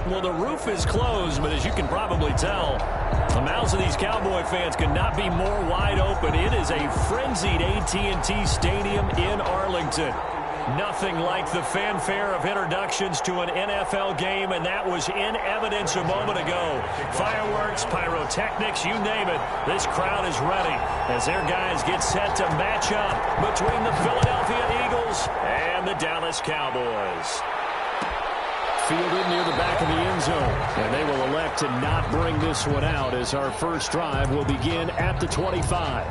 Well, the roof is closed, but as you can probably tell, the mouths of these Cowboy fans could not be more wide open. It is a frenzied AT&T Stadium in Arlington. Nothing like the fanfare of introductions to an NFL game, and that was in evidence a moment ago. Fireworks, pyrotechnics, you name it. This crowd is ready as their guys get set to match up between the Philadelphia Eagles and the Dallas Cowboys. Fielded near the back of the end zone, and they will elect to not bring this one out as our first drive will begin at the 25.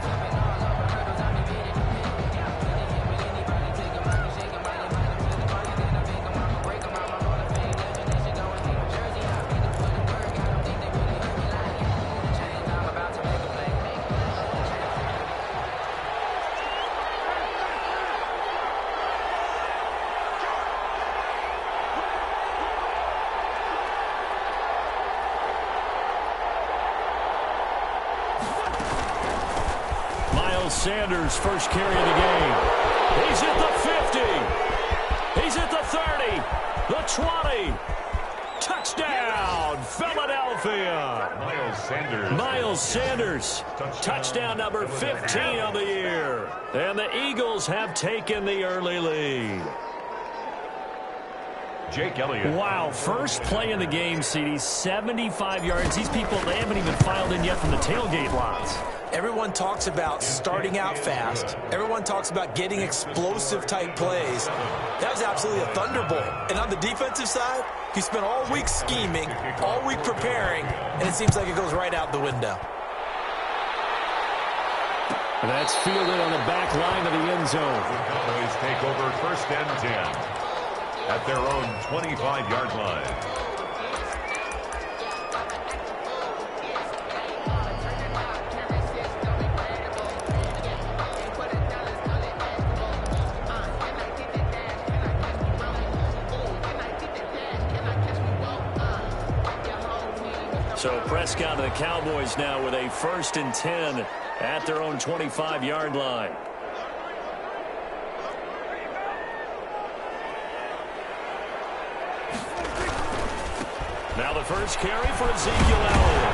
Sanders, first carry of the game. He's at the 50. He's at the 30. The 20. Touchdown, Philadelphia. Miles Sanders. Touchdown number 15 of the year. And the Eagles have taken the early lead. Jake Elliott. Wow, first play in the game, CD, 75 yards. These people, they haven't even filed in yet from the tailgate lots. Everyone talks about starting out fast. Everyone talks about getting explosive-type plays. That was absolutely a thunderbolt. And on the defensive side, you spent all week scheming, all week preparing, and it seems like it goes right out the window. And that's fielded on the back line of the end zone. The Cowboys take over first and 10 at their own 25-yard line. So Prescott and the Cowboys now with a first and 10 at their own 25-yard line. Now the first carry for Ezekiel Elliott.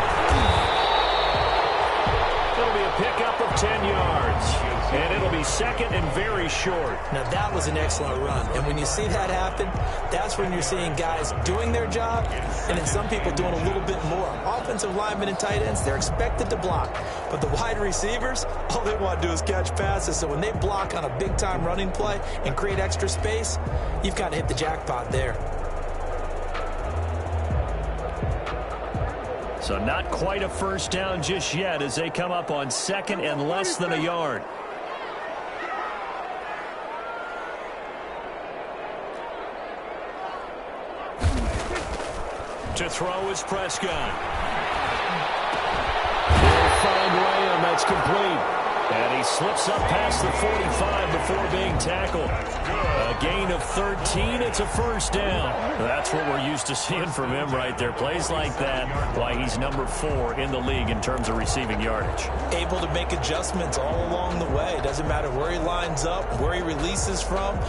It'll be a pickup of 10 yards. And it'll be second and very short. Now that was an excellent run. And when you see that happen, that's when you're seeing guys doing their job and then some people doing a little bit more. Offensive linemen and tight ends, they're expected to block. But the wide receivers, all they want to do is catch passes. So when they block on a big-time running play and create extra space, you've got to hit the jackpot there. So not quite a first down just yet as they come up on second and less than a yard. To throw is Prescott. He'll find Lamb. That's complete. And he slips up past the 45 before being tackled. A gain of 13. It's a first down. That's what we're used to seeing from him right there. Plays like that, why he's number 4 in the league in terms of receiving yardage. Able to make adjustments all along the way. Doesn't matter where he lines up, where he releases from.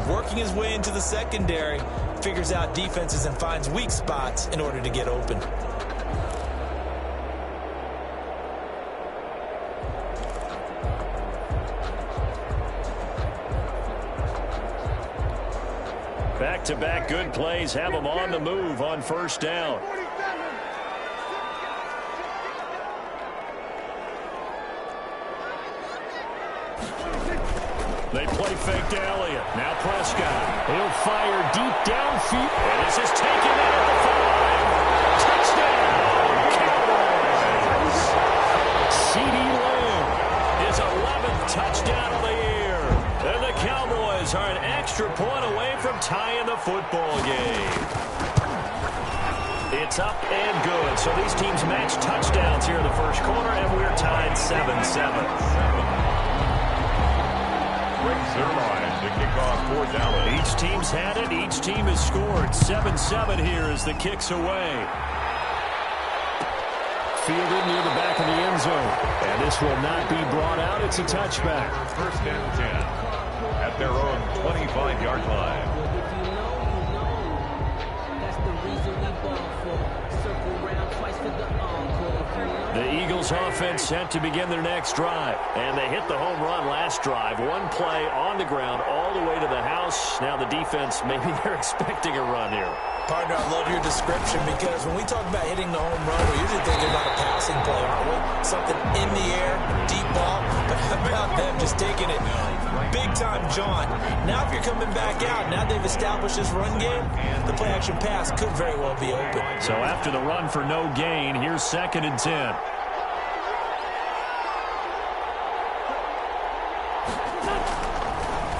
Working his way into the secondary. Figures out defenses and finds weak spots in order to get open. Back-to-back good plays have them on the move on first down. They play fake to Elliott. Now Prescott. He'll fire deep downfield. And this is taken out of the 5. Touchdown, Cowboys. CeeDee Lamb, his 11th touchdown of the year. And the Cowboys are an extra point away from tying the football game. It's up and good. So these teams match touchdowns here in the first quarter, and we're tied 7-7. Their line to kick off for Dallas. Each team's had it. Each team has scored. 7-7 here as the kick's away. Fielded near the back of the end zone. And this will not be brought out. It's a touchback. First and 10 at their own 25-yard line. That's the reason we ball. The Eagles offense set to begin their next drive. And they hit the home run last drive. One play on the ground all the way to the house. Now the defense, maybe they're expecting a run here. Partner, I love your description because when we talk about hitting the home run, we're usually thinking about a passing play, aren't we? Something in the air, deep ball. But how about them just taking it big-time jaunt? Now if you're coming back out, now they've established this run game, the play-action pass could very well be open. So after the run for no gain, here's 2nd and 10.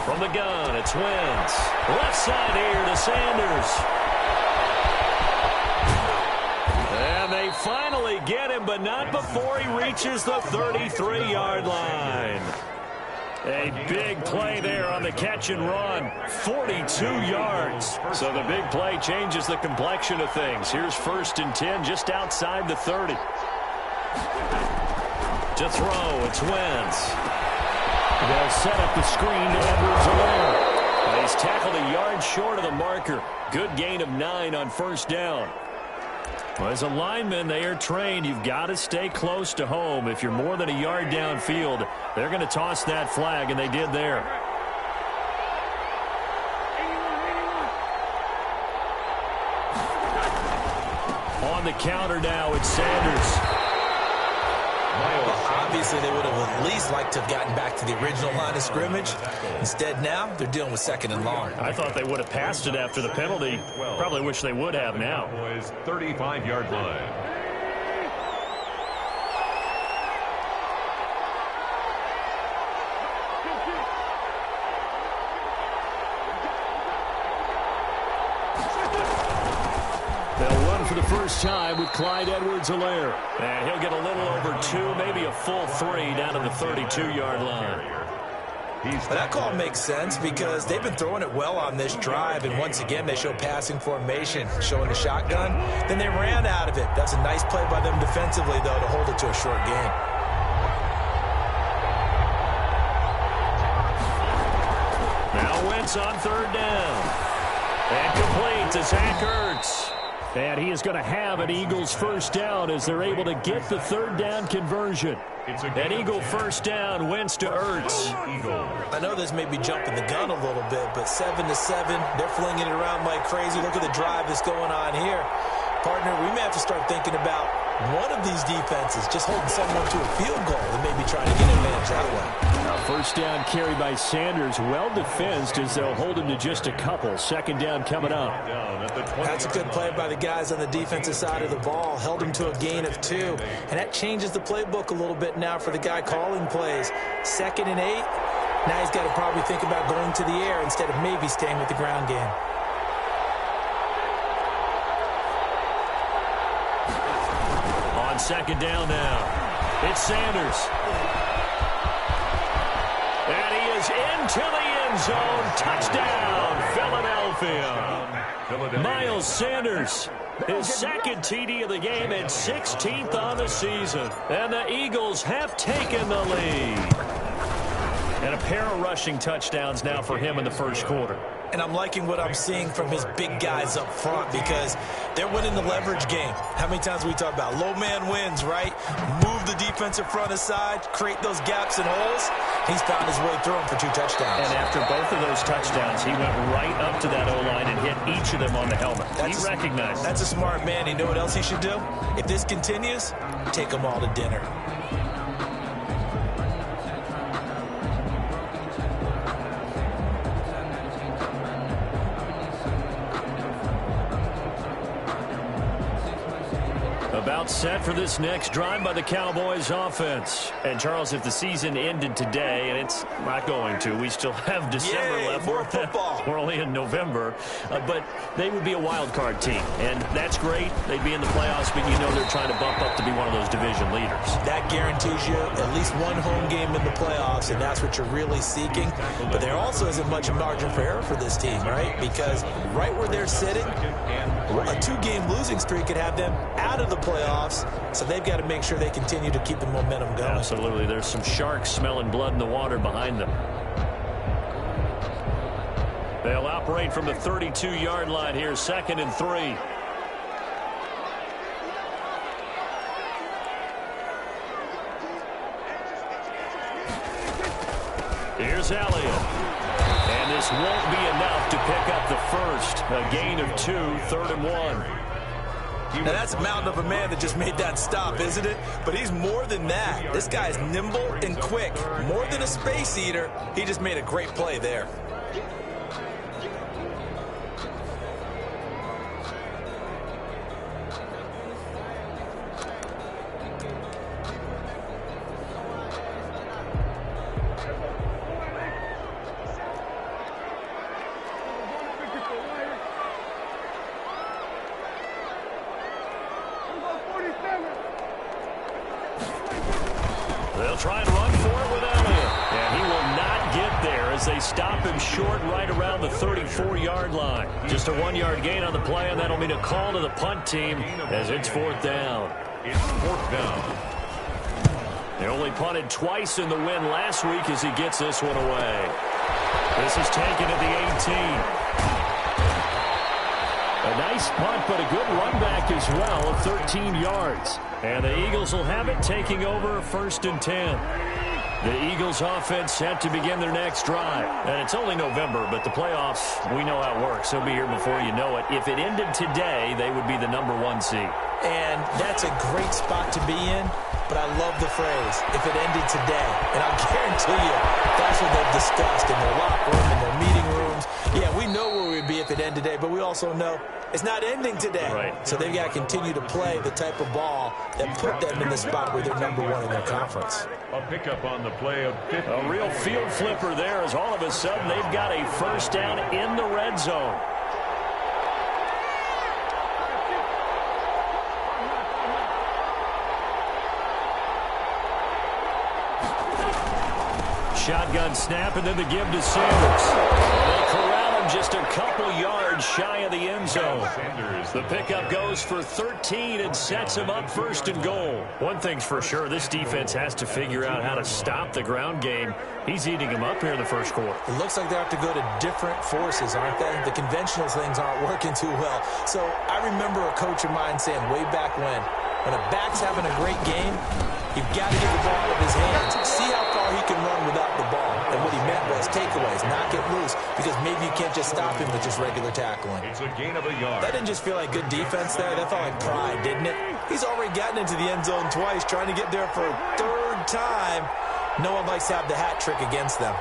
From the gun, it's Wentz. Left side here to Sanders. And they finally get him, but not before he reaches the 33-yard line. A big play there on the catch and run. 42 yards. So the big play changes the complexion of things. Here's 1st and 10 just outside the 30. To throw, it's Wentz. They'll set up the screen to Edwards-Helaire. He's tackled a yard short of the marker. Good gain of 9 on 1st down. Well, as a lineman, they are trained. You've got to stay close to home. If you're more than a yard downfield, they're going to toss that flag, and they did there. On the counter now, it's Sanders. Well, obviously, they would have at least liked to have gotten back to the original line of scrimmage. Instead, now they're dealing with 2nd and long. I thought they would have passed it after the penalty. Probably wish they would have now. 35-yard line. They'll run for the first time with Clyde Edwards-Helaire. And he'll get a little over 2, maybe a full 3 down to the 32-yard line. But that call makes sense because they've been throwing it well on this drive, and once again they show passing formation, showing the shotgun. Then they ran out of it. That's a nice play by them defensively, though, to hold it to a short gain. Now Wentz on 3rd down. And complete to Zach Ertz. And he is going to have an Eagles 1st down as they're able to get the 3rd down conversion. An Eagle 1st down, Wentz to Ertz. I know this may be jumping the gun a little bit, but 7-7, they're flinging it around like crazy. Look at the drive that's going on here. Partner, we may have to start thinking about one of these defenses just holding someone to a field goal and maybe trying to get advantage that way. Now 1st down carry by Sanders, well defensed as they'll hold him to just a couple. 2nd down coming up. That's a good play by the guys on the defensive side of the ball. Held him to a gain of 2. And that changes the playbook a little bit now for the guy calling plays. 2nd and 8. Now he's got to probably think about going to the air instead of maybe staying with the ground game. On 2nd down now, it's Sanders. And he is into the end zone. Touchdown, Philadelphia. Miles Sanders, his 2nd TD of the game and 16th on the season. And the Eagles have taken the lead. And a pair of rushing touchdowns now for him in the 1st quarter. And I'm liking what I'm seeing from his big guys up front because they're winning the leverage game. How many times we talk about low man wins, right? Move the defensive front aside, create those gaps and holes. He's found his way through them for 2 touchdowns. And after both of those touchdowns, he went right up to that O-line and hit each of them on the helmet. He recognized. That's a smart man. You know what else he should do? If this continues, take them all to dinner. About set for this next drive by the Cowboys offense. And Charles, if the season ended today, and it's not going to, we still have December left. More football. We're only in November, but they would be a wild card team, and that's great. They'd be in the playoffs, but you know they're trying to bump up to be one of those division leaders. That guarantees you at least one home game in the playoffs, and that's what you're really seeking. But there also isn't much margin for error for this team, right? Because right where they're sitting, a 2-game losing streak could have them out of the playoffs, so they've got to make sure they continue to keep the momentum going. Absolutely. There's some sharks smelling blood in the water behind them. They'll operate from the 32-yard line here, 2nd and 3. Here's Elliott. And this won't be enough to pick up the first. A gain of 2, 3rd and 1. Now, that's a mountain of a man that just made that stop, isn't it? But he's more than that. This guy's nimble and quick. More than a space eater. He just made a great play there. They'll try and run for it with Elliott. And he will not get there as they stop him short right around the 34-yard line. Just a 1-yard gain on the play, and that'll mean a call to the punt team as it's 4th down. It's 4th down. They only punted twice in the win last week as he gets this one away. This is taken at the 18. A nice punt, but a good run back as well of 13 yards. And the Eagles will have it, taking over 1st and 10. The Eagles offense set to begin their next drive. And it's only November, but the playoffs, we know how it works. They'll be here before you know it. If it ended today, they would be the number 1 seed. And that's a great spot to be in, but I love the phrase, if it ended today. And I'll guarantee you, that's what they've discussed in their locker room, in their meeting rooms. Yeah, we know where we'd be if it ended today, but we also know it's not ending today. Right. So they've got to continue to play the type of ball that put them in the spot where they're number 1 in their conference. A pickup on the play of 50. A real field flipper there as all of a sudden they've got a 1st down in the red zone. Shotgun snap, and then the give to Sanders. They corral him just a couple yards shy of the end zone. The pickup goes for 13 and sets him up 1st and goal. One thing's for sure, this defense has to figure out how to stop the ground game. He's eating him up here in the 1st quarter. It looks like they have to go to different forces, aren't they? The conventional things aren't working too well. So I remember a coach of mine saying way back when a back's having a great game, you've got to get the ball out of his hands. See how far he can run without the ball. And what he meant was takeaways, knock it loose, because maybe you can't just stop him with just regular tackling. It's a gain of a yard. That didn't just feel like good defense there. That felt like pride, didn't it? He's already gotten into the end zone twice, trying to get there for a 3rd time. No one likes to have the hat trick against them.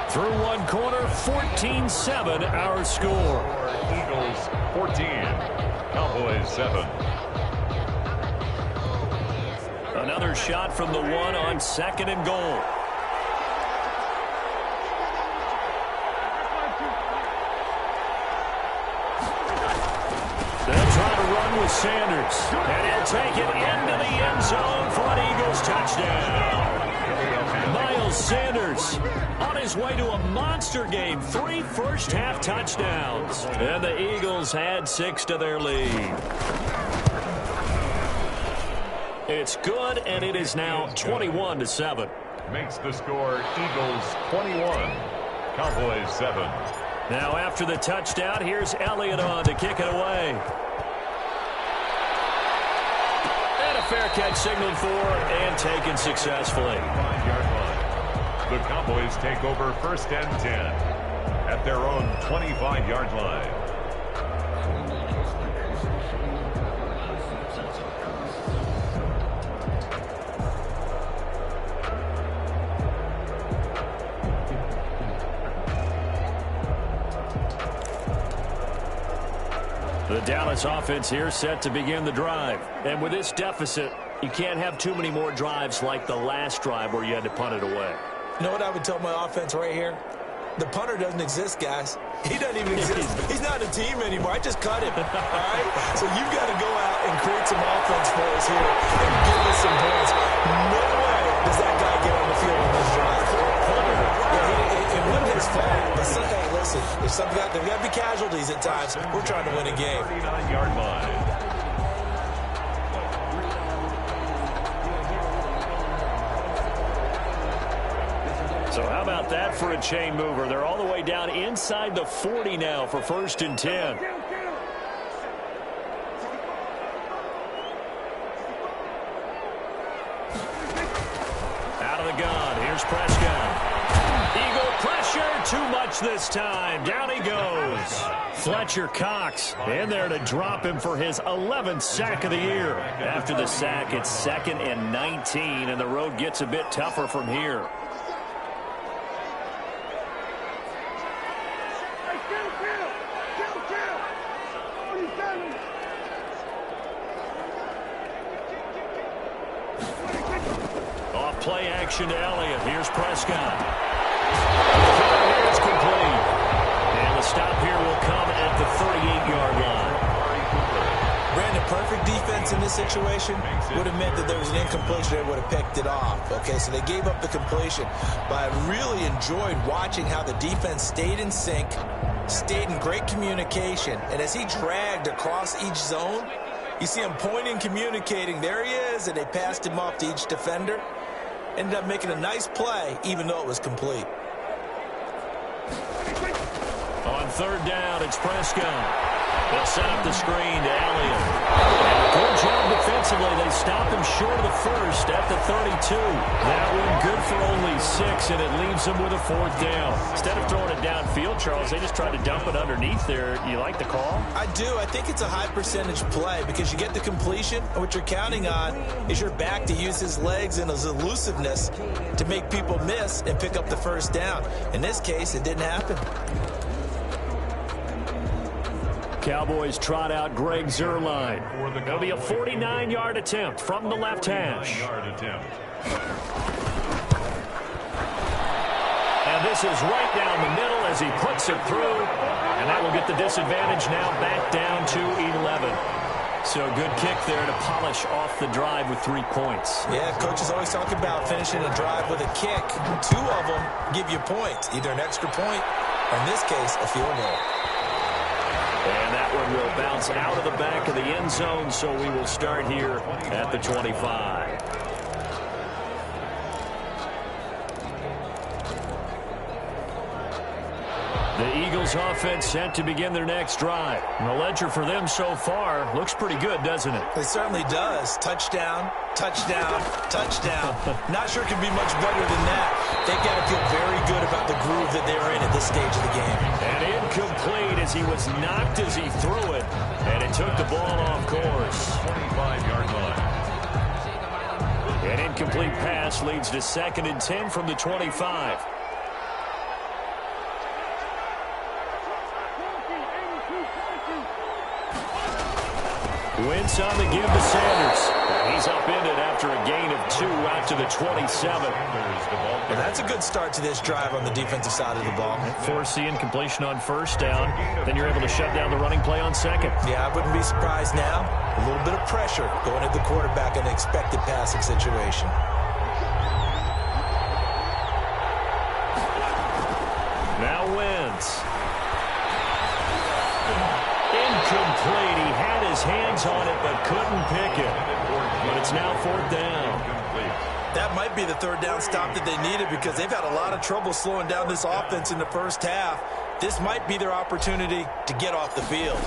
Through one corner, 14-7 our score. Eagles 14, Cowboys 7. Another shot from the 1 on 2nd and goal. They'll try to run with Sanders. And he'll take it into the end zone for an Eagles touchdown. Miles Sanders on his way to a monster game. 3 first-half touchdowns. And the Eagles add 6 to their lead. It's good, and it is now 21-7. Makes the score Eagles 21, Cowboys 7. Now after the touchdown, here's Elliott on to kick it away. And a fair catch signaled for and taken successfully. 5-yard line. The Cowboys take over 1st and 10 at their own 25-yard line. The Dallas offense here set to begin the drive. And with this deficit, you can't have too many more drives like the last drive where you had to punt it away. You know what I would tell my offense right here? The punter doesn't exist, guys. He doesn't even exist. He's not a team anymore. I just cut him. All right? So you've got to go out and create some offense for us here and give us some points. No way does that guy get on the field on this drive. Yeah, it wasn't his fault. But hey, listen, there's got to be casualties at times. We're trying to win a game. 39-yard line. So how about that for a chain mover? They're all the way down inside the 40 now for 1st and 10. Here's Prescott. Eagle pressure, too much this time. Down he goes. Fletcher Cox in there to drop him for his 11th sack of the year. After the sack, it's 2nd and 19, and the road gets a bit tougher from here. Off play action to Elliott. Here's Prescott. It's complete. And the stop here will come at the 38-yard line. Brandon, perfect defense in this situation would have meant that there was an incompletion. They would have picked it off. Okay, so they gave up the completion. But I really enjoyed watching how the defense stayed in sync, stayed in great communication. And as he dragged across each zone, you see him pointing, communicating. There he is, and they passed him off to each defender. Ended up making a nice play, even though it was complete. On 3rd down, it's Prescott. They'll set up the screen to Elliott. And a good job defensively. They stop him short of the first at the 32. That one good for only 6, and it leaves them with a 4th down. Instead of throwing it downfield, Charles, they just tried to dump it underneath there. You like the call? I do. I think it's a high percentage play because you get the completion, and what you're counting on is your back to use his legs and his elusiveness to make people miss and pick up the 1st down. In this case, it didn't happen. Cowboys trot out Greg Zuerlein. It'll be a 49-yard attempt from the left hash. And this is right down the middle as he puts it through. And that will get the disadvantage now back down to 11. So good kick there to polish off the drive with 3 points. Yeah, coaches always talk about finishing a drive with a kick. 2 of them give you points, either an extra point or, in this case, a field goal. And that one will bounce out of the back of the end zone, so we will start here at the 25. The Eagles offense set to begin their next drive. And the ledger for them so far looks pretty good, doesn't it? It certainly does. Touchdown, touchdown, touchdown. Not sure it can be much better than that. They've got to feel very good about the groove that they're in at this stage of the game. And incomplete as he was knocked as he threw it. And it took the ball off course. 25-yard line. An incomplete pass leads to 2nd and 10 from the 25. Wentz on the give to Sanders. He's upended after a gain of 2 out to the 27. And that's a good start to this drive on the defensive side of the ball. Force the incompletion on 1st down. Then you're able to shut down the running play on 2nd. Yeah, I wouldn't be surprised now. A little bit of pressure going at the quarterback in an expected passing situation. Now Wentz. Incomplete. He had his hands on it but couldn't pick it. But it's now 4th down. That might be the 3rd down stop that they needed because they've had a lot of trouble slowing down this offense in the 1st half. This might be their opportunity to get off the field.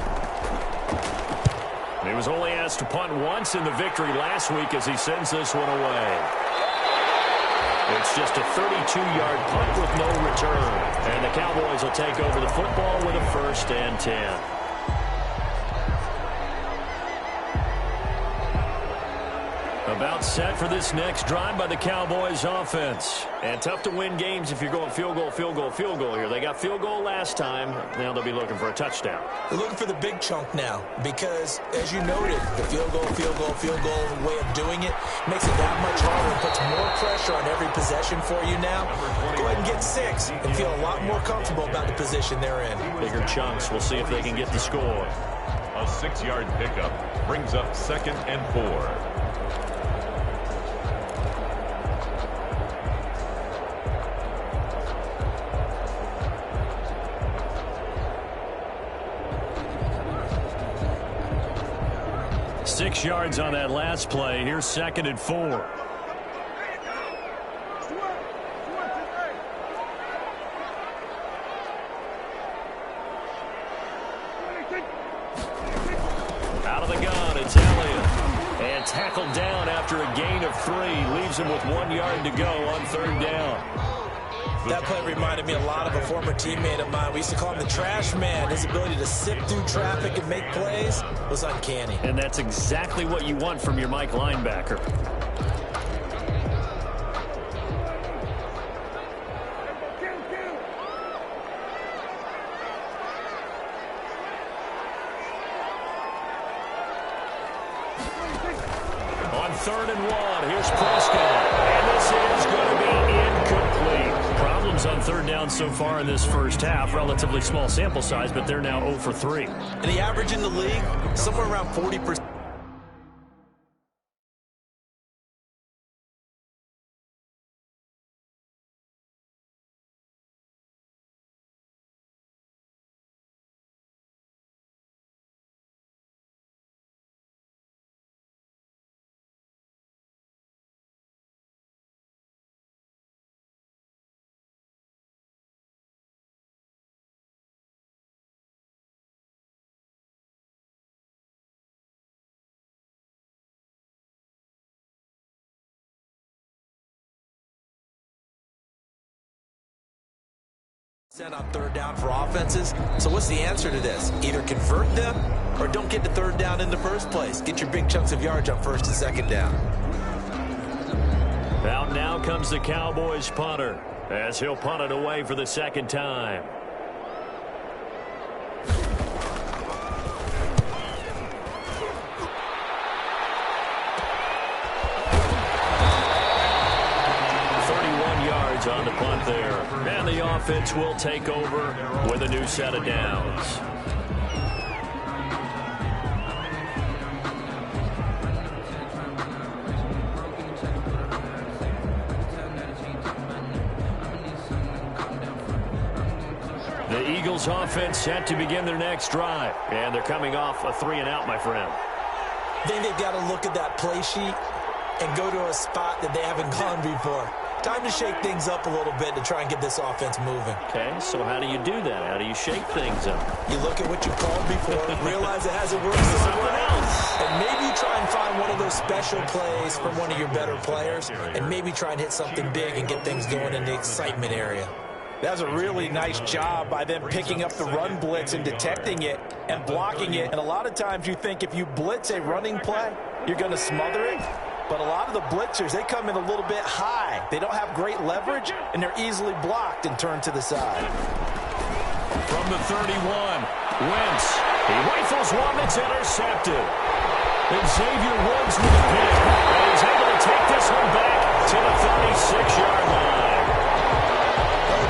He was only asked to punt once in the victory last week as he sends this one away. It's just a 32-yard punt with no return. And the Cowboys will take over the football with a 1st and 10. About set for this next drive by the Cowboys offense. And tough to win games if you're going field goal, field goal, field goal here. They got field goal last time. Now they'll be looking for a touchdown. They're looking for the big chunk now because, as you noted, the field goal way of doing it makes it that much harder and puts more pressure on every possession for you now. Go ahead and get 6 and feel a lot more comfortable about the position they're in. Bigger chunks. We'll see if they can get the score. A 6-yard pickup brings up 2nd and 4. Six yards on that last play. Here's 2nd and 4. Out of the gun, it's Elliott. And tackled down after a gain of 3. Leaves him with 1 yard to go on 3rd down. That play reminded me a lot of a former teammate of mine. We used to call him the trash man. His ability to sift through traffic and make plays was uncanny. And that's exactly what you want from your Mike linebacker. On 3rd and 1, here's Prescott. And this is going to be incomplete. Problems on 3rd down so far in this first half. Relatively small sample size, but they're now 0 for 3. And the average in the league, somewhere around 40%. Set on 3rd down for offenses. So what's the answer to this? Either convert them or don't get to 3rd down in the first place. Get your big chunks of yards on 1st and 2nd down. Out now comes the Cowboys punter as he'll punt it away for the 2nd time. On the punt there. And the offense will take over with a new set of downs. The Eagles offense set to begin their next drive. And they're coming off a 3-and-out, my friend. I think they've got to look at that play sheet and go to a spot that they haven't gone before. Time to shake things up a little bit to try and get this offense moving. Okay, so how do you do that? How do you shake things up? You look at what you called before, realize it hasn't worked somewhere else, and maybe you try and find one of those special plays from one of your better players, and maybe try and hit something big and get things going in the excitement area. That was a really nice job by them picking up the run blitz and detecting it and blocking it. And a lot of times you think if you blitz a running play, you're going to smother it. But a lot of the blitzers, they come in a little bit high. They don't have great leverage, and they're easily blocked and turned to the side. From the 31, Wentz. He rifles one that's intercepted. And Xavier Woods with the pick. And he's able to take this one back to the 36-yard line.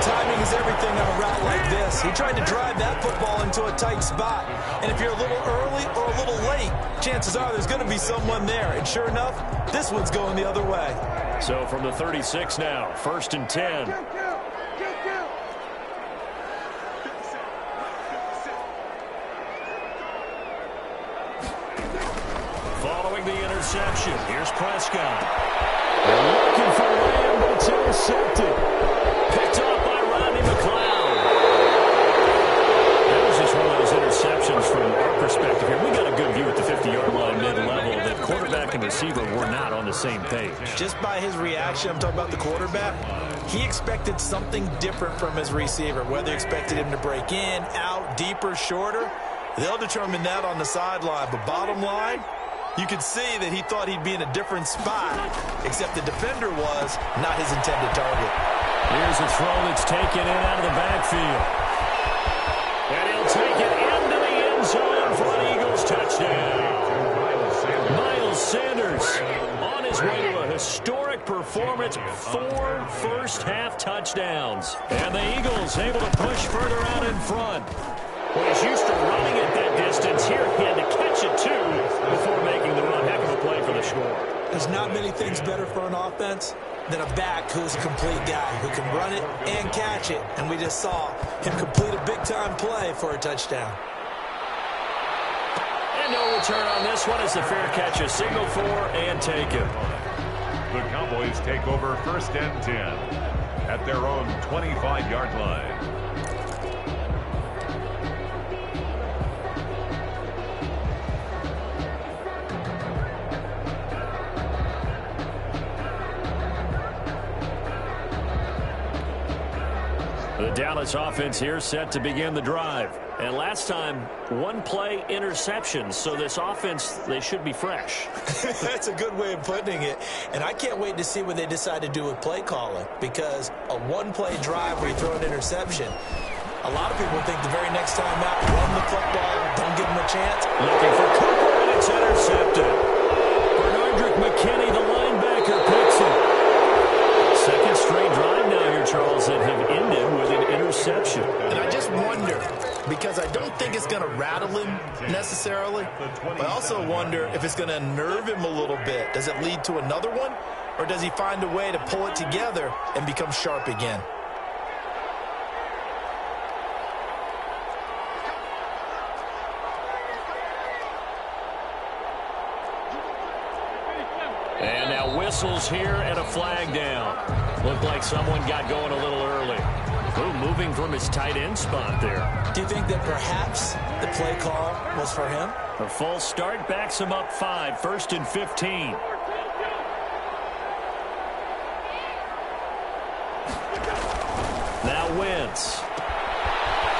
Timing is everything on a route like this. He tried to drive that football into a tight spot. And if you're a little early or a little late, chances are there's going to be someone there. And sure enough, this one's going the other way. So from the 36 now, 1st and 10. Following the interception, here's Prescott. They're looking for Lamb, but it's intercepted. Picked off by Rodney McLeod. That was just one of those interceptions from our perspective here. We got a good view at the 50-yard line mid-level that quarterback and receiver were not on the same page. Just by his reaction, I'm talking about the quarterback, he expected something different from his receiver, whether he expected him to break in, out, deeper, shorter. They'll determine that on the sideline. But bottom line, you could see that he thought he'd be in a different spot, except the defender was not his intended target. Here's a throw that's taken in out of the backfield. And he'll take it into the end zone for an Eagles touchdown. Miles Sanders on his way to a historic performance, 4 first-half touchdowns. And the Eagles able to push further out in front. Well, he's used to running at that distance. Here he had to catch it, too, before making the run. Heck of a play for the score. There's not many things better for an offense than a back who's a complete guy, who can run it and catch it. And we just saw him complete a big-time play for a touchdown. And no return on this one as the fair catch is signaled for and taken. The Cowboys take over 1st and 10 at their own 25-yard line. The Dallas offense here set to begin the drive. And last time, one-play interception. So this offense, they should be fresh. That's a good way of putting it. And I can't wait to see what they decide to do with play calling. Because a one-play drive where you throw an interception, a lot of people think the very next time out, run the football, don't give them a chance. Looking for Cooper, and it's intercepted. Bernardrick McKinney, the linebacker, picks it. Second straight drive now here, Charles, that have ended with an interception. And I just wonder, because I don't think it's going to rattle him necessarily, but I also wonder if it's going to nerve him a little bit. Does it lead to another one, or does he find a way to pull it together and become sharp again? And now whistles here and a flag down. Looked like someone got going a little early. Ooh, moving from his tight end spot there. Do you think that perhaps the play call was for him? A false start backs him up 5, 1st and 15. Now Wentz.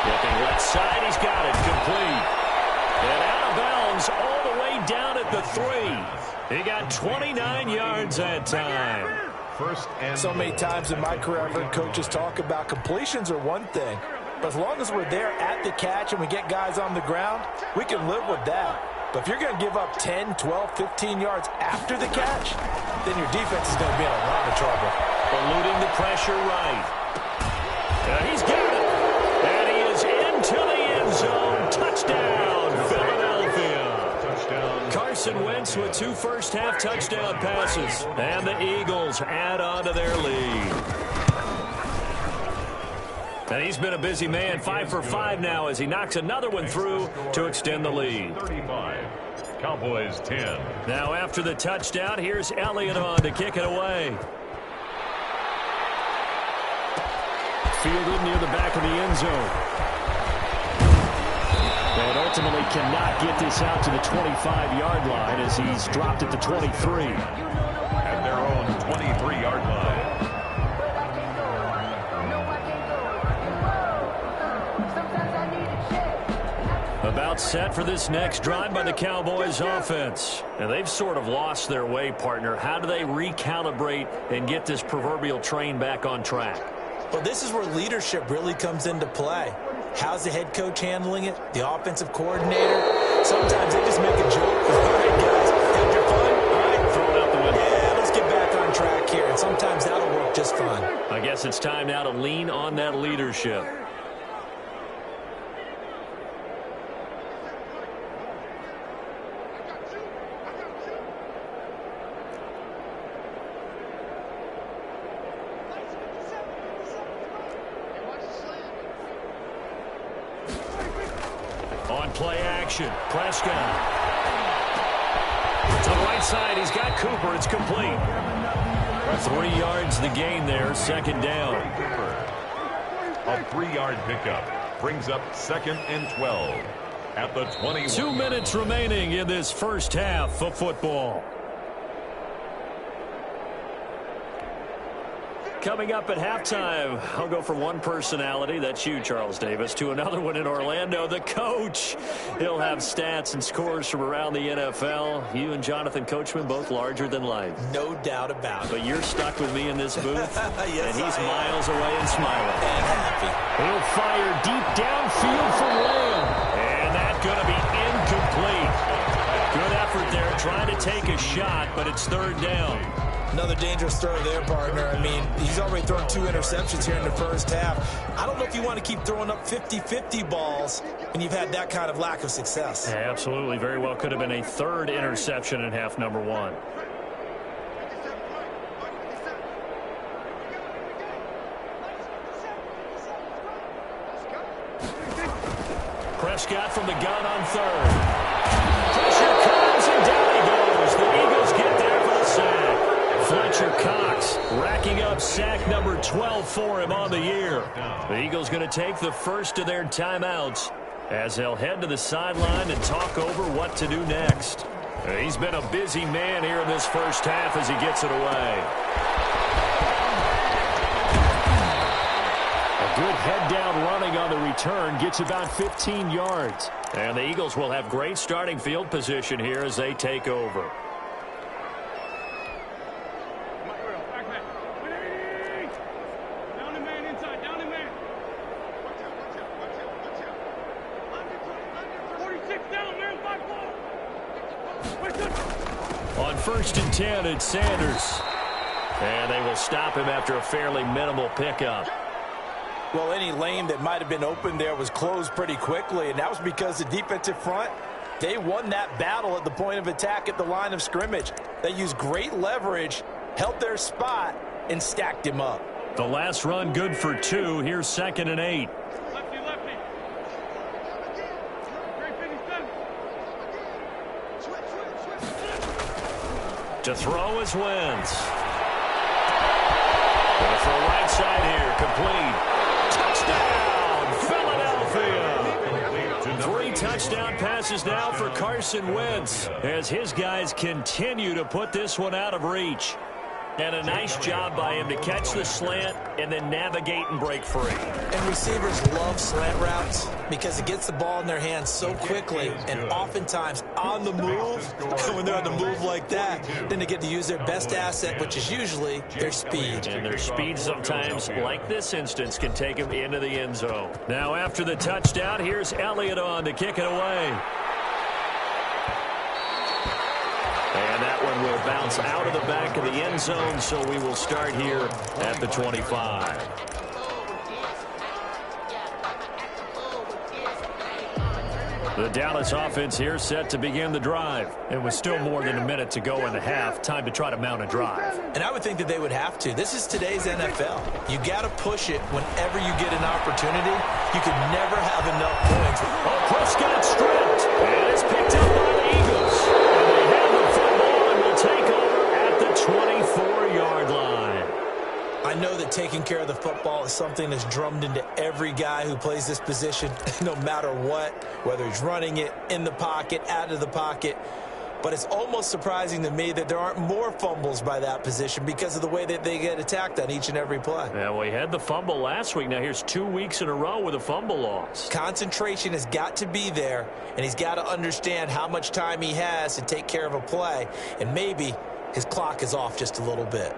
Looking left side, he's got it, complete. And out of bounds all the way down at the 3. He got 29 yards that time. So many times in my career I've heard coaches talk about completions are one thing, but as long as we're there at the catch and we get guys on the ground, we can live with that. But if you're going to give up 10, 12, 15 yards after the catch, then your defense is going to be in a lot of trouble. Eluding the pressure right. And he's got it. And he is into the end zone. Touchdown, Philadelphia. Carson Wentz with 2 first-half touchdown passes. And the Eagles add on to their lead. And he's been a busy man, 5 for 5 now as he knocks another one through to extend the lead. 35, Cowboys 10. Now after the touchdown, here's Elliott on to kick it away. Fielded near the back of the end zone. And ultimately cannot get this out to the 25-yard line as he's dropped at the 23. At their own 23-yard line. About set for this next drive by the Cowboys offense. And they've sort of lost their way, partner. How do they recalibrate and get this proverbial train back on track? Well, this is where leadership really comes into play. How's the head coach handling it? The offensive coordinator? Sometimes they just make a joke. All right, guys, had your fun? All right, throw it out the window. Yeah, let's get back on track here. And sometimes that'll work just fine. I guess it's time now to lean on that leadership. On play action, Prescott. To the right side, he's got Cooper. It's complete. 3 yards the gain there, second down. A 3-yard pickup brings up 2nd and 12 at the 21. 2 minutes remaining in this first half of football. Coming up at halftime, I'll go from one personality, that's you, Charles Davis, to another one in Orlando, the coach. He'll have stats and scores from around the NFL. You and Jonathan Coachman, both larger than life. No doubt about it. But you're stuck with me in this booth, yes, and he's miles away and smiling. And happy. He'll fire deep downfield for Lamb. And that's going to be incomplete. Good effort there, trying to take a shot, but it's third down. Another dangerous throw there, partner. I mean, he's already thrown 2 interceptions here in the first half. I don't know if you want to keep throwing up 50-50 balls when you've had that kind of lack of success. Yeah, absolutely. Very well could have been a 3rd interception in half number 1. Prescott from the gun on 3rd. Pressure comes and down he goes. The Eagles get there for the sack. Fletcher Cox racking up sack number 12 for him on the year. The Eagles going to take the first of their timeouts as they'll head to the sideline and talk over what to do next. He's been a busy man here in this first half as he gets it away. A Good head-down running on the return. Gets about 15 yards. And the Eagles will have great starting field position here as they take over. On 1st and 10, it's Sanders. And they will stop him after a fairly minimal pickup. Well, any lane that might have been open there was closed pretty quickly, and that was because the defensive front, they won that battle at the point of attack at the line of scrimmage. They used great leverage, held their spot, and stacked him up. The last run good for 2. Here's 2nd and 8. Lefty. To throw is Wentz. Going for a right side here, complete. Touchdown, Philadelphia! 3 touchdown passes now for Carson Wentz as his guys continue to put this one out of reach. And a nice job by him to catch the slant and then navigate and break free. And receivers love slant routes because it gets the ball in their hands so quickly and oftentimes on the move. When they're on the move like that, then they get to use their best asset, which is usually their speed. And their speed sometimes, like this instance, can take them into the end zone. Now after the touchdown, here's Elliott on to kick it away. And that one will bounce out of the back of the end zone, so we will start here at the 25. The Dallas offense here set to begin the drive. And with still more than a minute to go in the half, time to try to mount a drive. And I would think that they would have to. This is today's NFL. You got to push it whenever you get an opportunity. You can never have enough points. Oh, Prescott stripped. And it's picked up by the Eagles. And they have the football and will take over at the 24-yard line. I know that taking care of the football is something that's drummed into every guy who plays this position, no matter what, whether he's running it, in the pocket, out of the pocket. But it's almost surprising to me that there aren't more fumbles by that position because of the way that they get attacked on each and every play. Yeah, we had the fumble last week. Now here's 2 weeks in a row with a fumble loss. Concentration has got to be there, and he's got to understand how much time he has to take care of a play, and maybe his clock is off just a little bit.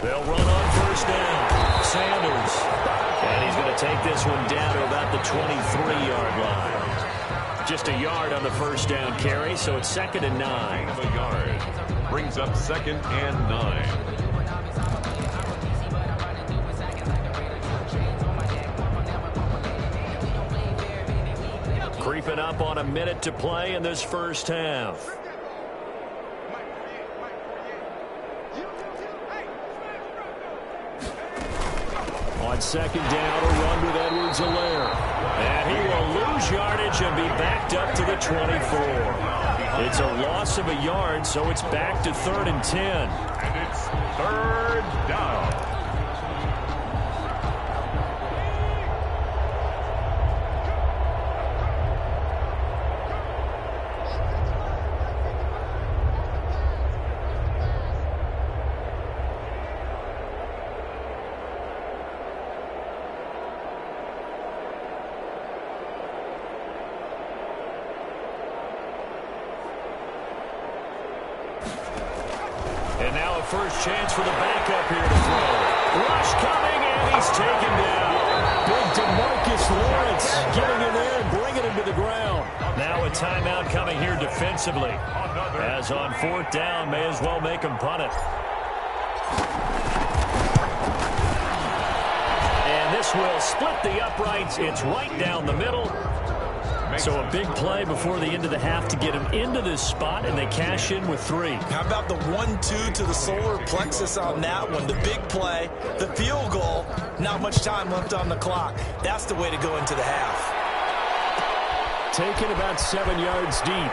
They'll run on first down. Sanders. And he's going to take this one down to about the 23-yard line. Just a yard on the first down carry, so it's 2nd and 9. A yard. Brings up 2nd and 9. Creeping up on a minute to play in this first half. On 2nd down, a run with Edwards-Helaire. And he will lose yardage and be backed up to the 24. It's a loss of a yard, so it's back to 3rd and 10. And it's 3rd down. And now a first chance for the backup here to throw. Rush coming, and he's taken down. Big DeMarcus Lawrence getting in there and bringing him to the ground. Now a timeout coming here defensively. As on fourth down, may as well make him punt it. And this will split the uprights. It's right down the middle. So a big play before the end of the half to get him into this spot, and they cash in with 3. How about the 1-2 to the solar plexus on that one? The big play, the field goal, not much time left on the clock. That's the way to go into the half. Taken about 7 yards deep.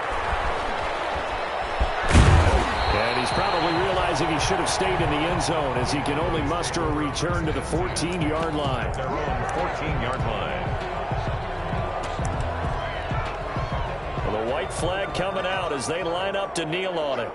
And he's probably realizing he should have stayed in the end zone as he can only muster a return to the 14-yard line. Their own 14-yard line. Well, the white flag coming out as they line up to kneel on it.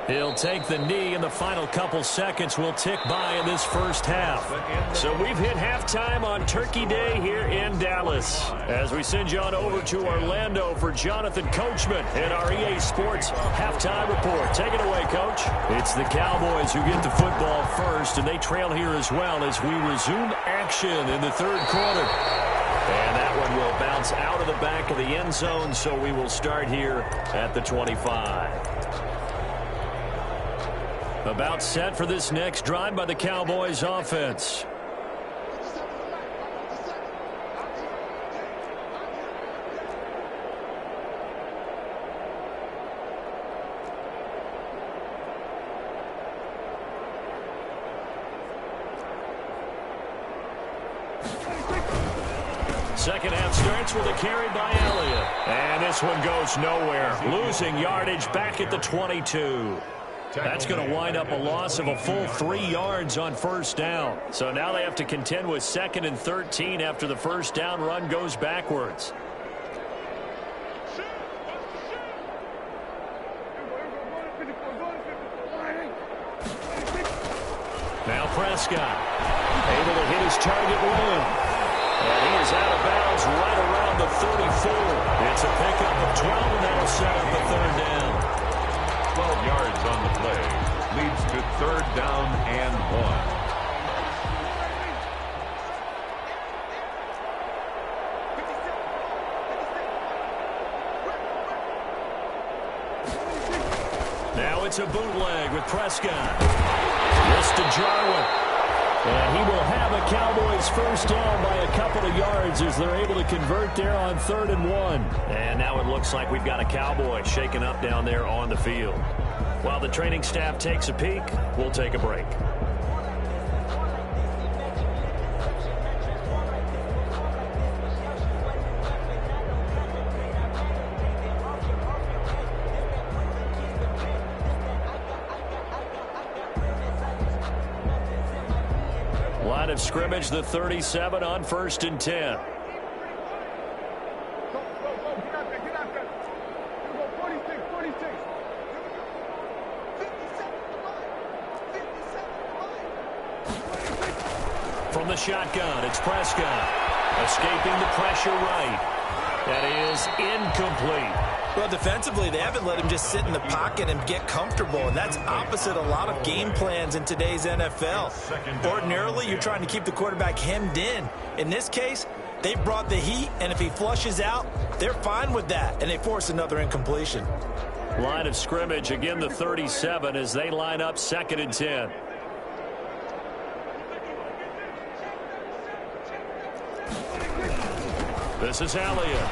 He'll take the knee, and the final couple seconds will tick by in this first half. So we've hit halftime on Turkey Day here in Dallas. As we send you on over to Orlando for Jonathan Coachman in our EA Sports halftime report. Take it away, Coach. It's the Cowboys who get the football first, and they trail here as well as we resume action in the third quarter. And that one will bounce out of the back of the end zone, so we will start here at the 25. About set for this next drive by the Cowboys offense. Second half starts with a carry by Elliott. And this one goes nowhere. Losing yardage back at the 22. That's going to wind up a loss of a full 3 yards on first down. So now they have to contend with 2nd and 13 after the first down run goes backwards. Now Prescott able to hit his target one. And he is out of bounds right around the 34. It's a pickup of 12, and that'll set up a third down. 12 yards on the play. Leads to third down and 1. Now it's a bootleg with Prescott. This to Jarwin. And he will have a Cowboys first down by a couple of yards as they're able to convert there on 3rd and 1. And now it looks like we've got a Cowboy shaken up down there on the field. While the training staff takes a peek, we'll take a break. Line of scrimmage, the 37 on 1st and 10. From the shotgun, it's Prescott. Escaping the pressure right. That is incomplete. Well, defensively, they haven't let him just sit in the pocket and get comfortable, and that's opposite a lot of game plans in today's NFL. Ordinarily, you're trying to keep the quarterback hemmed in. In this case, they brought the heat, and if he flushes out, they're fine with that, and they force another incompletion. Line of scrimmage, again the 37 as they line up 2nd and 10. This is Elliott.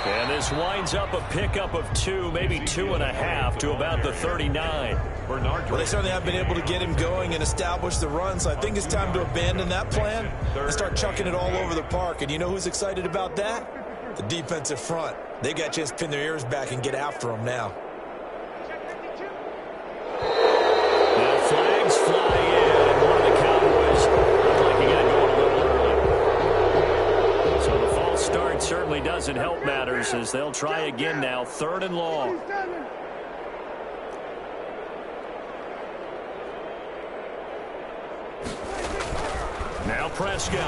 And this winds up a pickup of 2, maybe 2.5 to about the 39. Well, they certainly have been able to get him going and establish the run, so I think it's time to abandon that plan and start chucking it all over the park. And you know who's excited about that? The defensive front. They got a chance to pin their ears back and get after him now. The flags fly in, and one of the Cowboys looked like he got going a little early. So the false start certainly doesn't help matters as they'll try again now, 3rd and long. Now Prescott.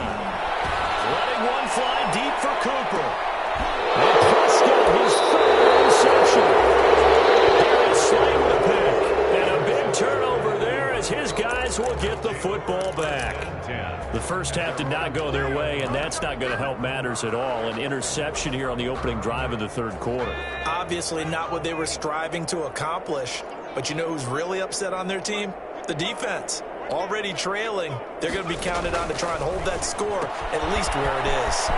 Letting one fly deep for Cooper. And Prescott, his third interception Marshall. Here is Slay with a pick. And a big turnover there as his guys will get the football back. The first half did not go their way, and that's not going to help matters at all. An interception here on the opening drive of the third quarter. Obviously not what they were striving to accomplish. But you know who's really upset on their team? The defense. Already trailing, they're going to be counted on to try and hold that score at least where it is.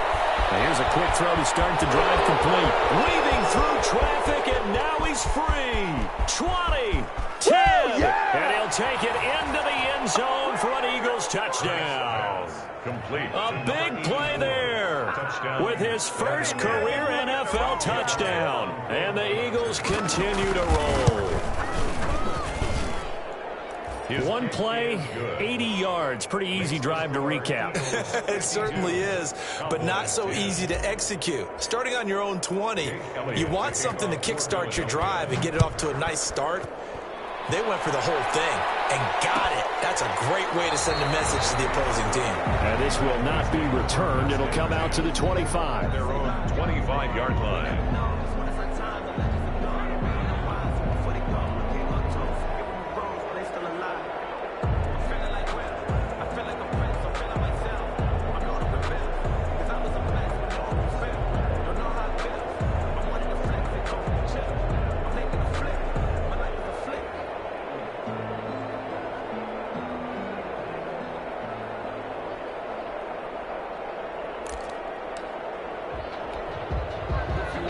Now here's a quick throw to start the drive complete. Weaving through traffic, and now he's free. 20, 10, and he'll take it into the end zone for an Eagles touchdown. Complete. A big play there with his first career NFL touchdown. And the Eagles continue to roll. One play, 80 yards. Pretty easy drive to recap. It certainly is, but not so easy to execute. Starting on your own 20, you want something to kickstart your drive and get it off to a nice start. They went for the whole thing and got it. That's a great way to send a message to the opposing team. And this will not be returned. It'll come out to the 25. Their own 25-yard line.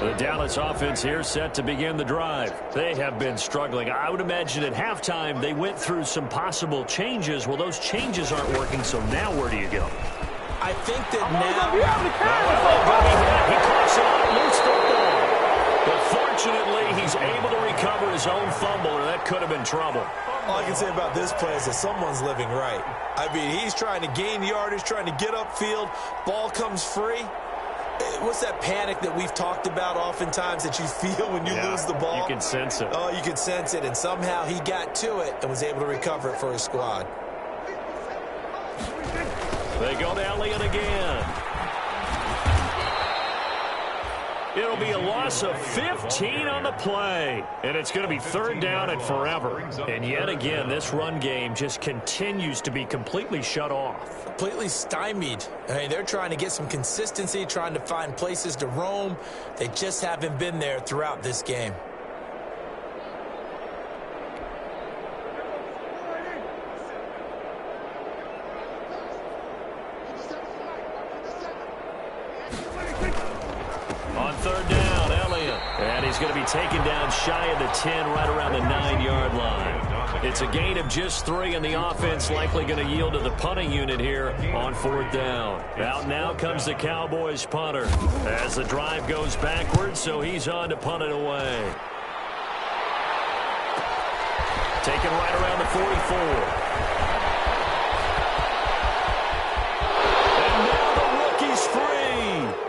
The Dallas offense here set to begin the drive. They have been struggling. I would imagine at halftime they went through some possible changes. Well, those changes aren't working, so now where do you go? I think that now... He caught some loose football. But fortunately, he's able to recover his own fumble, or that could have been trouble. All I can say about this play is that someone's living right. I mean, he's trying to gain yardage, trying to get upfield. Ball comes free. What's that panic that we've talked about oftentimes that you feel when you lose the ball? You can sense it. Oh, you can sense it, and somehow he got to it and was able to recover it for his squad. They go to Elliott again. It'll be a loss of 15 on the play. And it's going to be third down and forever. And yet again, this run game just continues to be completely shut off. Completely stymied. I mean, they're trying to get some consistency, trying to find places to roam. They just haven't been there throughout this game. On third down, Elliott. And he's going to be taken down shy of the 10, right around the 9-yard line. It's a gain of just 3, and the offense likely going to yield to the punting unit here on fourth down. Out now comes the Cowboys punter as the drive goes backwards, so he's on to punt it away. Taken right around the 44.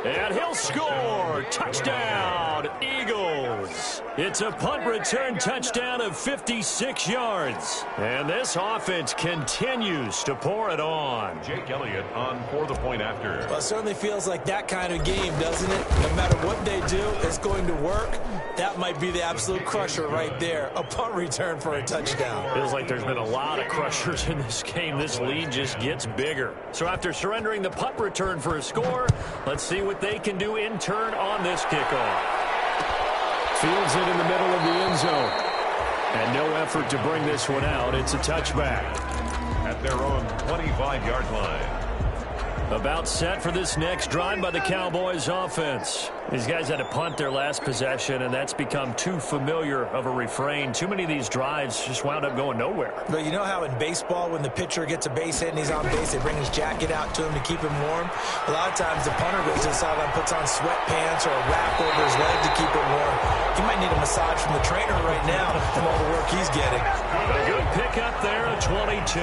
And he'll score. Touchdown, Eagles. It's a punt return touchdown of 56 yards. And this offense continues to pour it on. Jake Elliott on for the point after. Well, it certainly feels like that kind of game, doesn't it? No matter what they do, it's going to work. That might be the absolute crusher right there. A punt return for a touchdown. Feels like there's been a lot of crushers in this game. This lead just gets bigger. So after surrendering the punt return for a score, let's see what they can do in turn on this kickoff. Fields it in the middle of the end zone. And no effort to bring this one out. It's a touchback. At their own 25-yard line. About set for this next drive by the Cowboys offense. These guys had to punt their last possession, and that's become too familiar of a refrain. Too many of these drives just wound up going nowhere. But you know how in baseball, when the pitcher gets a base hit and he's on base, they bring his jacket out to him to keep him warm? A lot of times the punter goes to the sideline, puts on sweatpants or a wrap over his leg to keep it warm. He might need a massage from the trainer right now from all the work he's getting. A good pickup there at 22.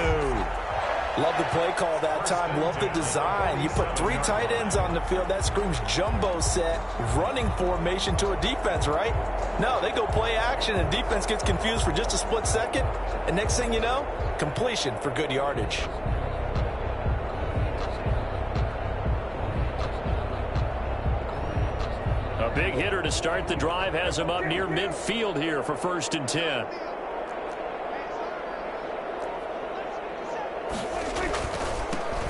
Love the play call that time. Love the design. You put 3 tight ends on the field. That screams jumbo set, running formation to a defense, right? No, they go play action, and defense gets confused for just a split second. And next thing you know, completion for good yardage. A A big hitter to start the drive has him up near midfield here for 1st and 10.